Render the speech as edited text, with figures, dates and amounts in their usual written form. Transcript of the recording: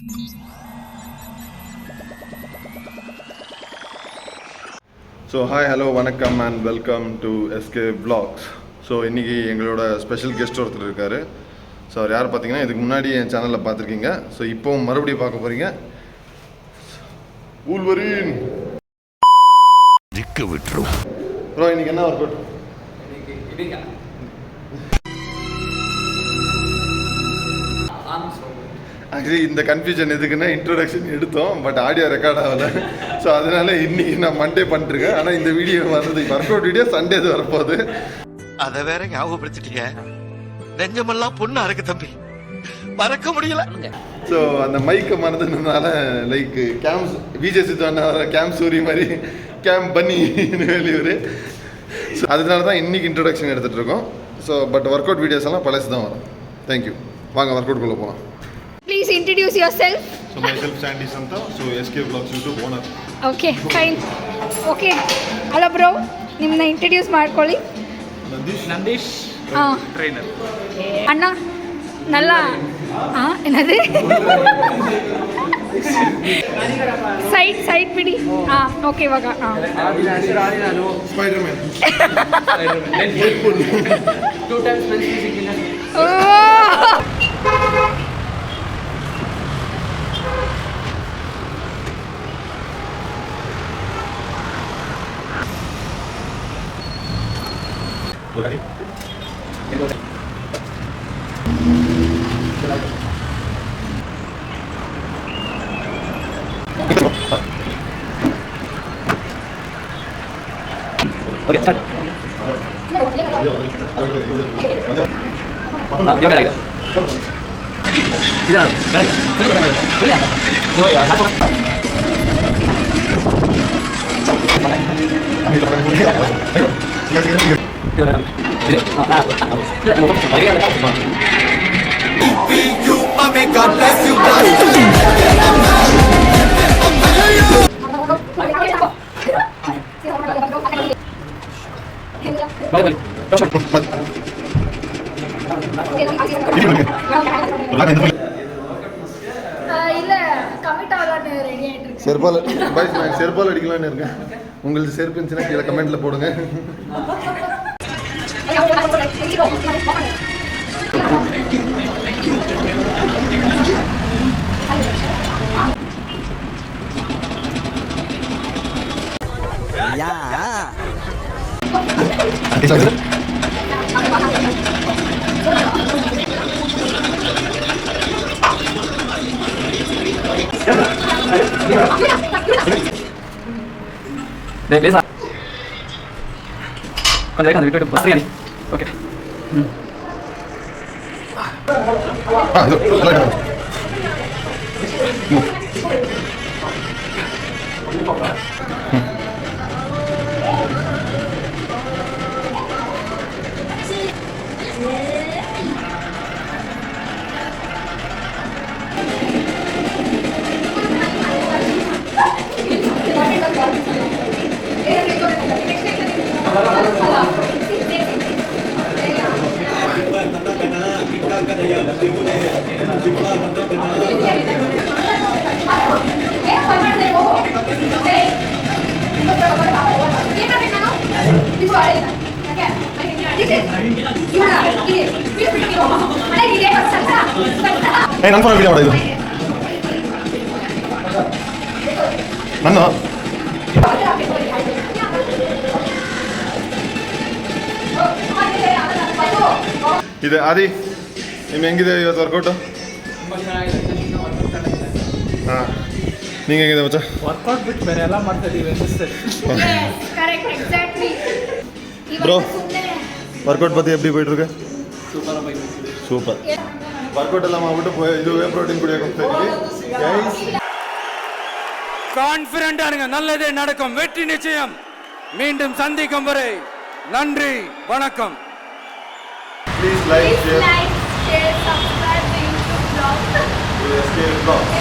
So hi hello வணக்கம் and welcome to SK vlogs. So இன்றைக்கி எங்களோட ஸ்பெஷல் கெஸ்ட் ஒருத்தர் இருக்கார். ஸோ அவர் யார் பார்த்தீங்கன்னா இதுக்கு முன்னாடி என் சேனலில் பார்த்துருக்கீங்க. ஸோ இப்போவும் மறுபடியும் பார்க்க போகிறீங்க. வூல்வரீன் திக்கு விட்டுரும் ப்ரோ. இன்றைக்கி என்ன ஒர்க் அவுட்? ஆக்சுவலி இந்த கன்ஃபியூஷன் எதுக்குன்னா இன்ட்ரோடக்ஷன் எடுத்தோம், பட் ஆடியோ ரெக்கார்ட் ஆகலை. ஸோ அதனால இன்னைக்கு நான் மண்டே பண்ணிட்டுருக்கேன். ஆனால் இந்த வீடியோ வர்றது ஒர்க் அவுட் வீடியோ சண்டே வரப்போகுது. அதை வேற ஞாபகப்படுத்திட்டீங்க. நெஞ்சமெல்லாம் பொண்ணா இருக்கு தம்பி, மறக்க முடியல. ஸோ அந்த மைக்கை மறந்துனால லைக் கேம் விஜய் சித்தான கேம் சூரி மாதிரி கேம் பண்ணி வெளியூர். ஸோ அதனால தான் இன்னைக்கு இன்ட்ரோடக்ஷன் எடுத்துகிட்டு இருக்கோம். So but work out videos எல்லாம் பழசு தான் வரும். தேங்க்யூ. வாங்க ஒர்க் அவுட்குள்ளே போகலாம். Please introduce yourself. So myself Sandy Santa. So SK Vlogs YouTube owner. Okay, fine. Okay. Hello bro. ನಿಮ್ಮನ್ನ ಇಂಟ್ರೊಡ್ಯೂಸ್ ಮಾಡ್ಕೊಳ್ಳಿ. ನಂದೀಶ್ ಟ್ರೈನರ್. ಅಣ್ಣ ನಲ್ಲ ಏನದು ಸೈಡ್ ಬಿಡಿ. ಓಕೆ ಇವಾಗ Spider-Man. 2 times men's music winner. Okay. Okay, start. செருப்பால் அடிக்கலான்னு இருக்கேன். உங்களுக்கு செருப்பு இருந்துச்சுன்னா கீழே கமெண்ட்ல போடுங்க. பேசா கொஞ்சம் விட்டு பசங்க. ஓகே. ನನ್ನ ಫೋನ್ ವಿಡಿಯೋ ಮಾಡೋದು ನನ್ನ ಇದೆ ಆದಿ ನಿಮ್ಗೆ ಹೆಂಗಿದೆ ಇವತ್ತು ವರ್ಕೌಟು? ಹಾಂ, ನಿಂಗೆ ಹೆಂಗಿದೆ ಮಚ್ಚ? ವರ್ಕೌಟ್ ಬಿಟ್ಟು ಬೇರೆ ಎಲ್ಲ ಮಾಡ್ತಾ ಇದೀವಿ ಅನಿಸ್ತದೆ. ப்ரோ ஒர்க் அவுட் பற்றி எப்படி போயிட்டுருக்கு? சூப்பர். ஒர்க் அவுட் எல்லாம் விட்டு இதுவே ப்ரோட்டீன் குடிக்க கொடுத்துருக்கு. கான்ஃபிடென்ட்டா இருங்க, நல்லதே நடக்கும், வெற்றி நிச்சயம். மீண்டும் சந்திக்கும் வரை நன்றி, வணக்கம். Please like, share, subscribe to YouTube vlog. SK Vlogs.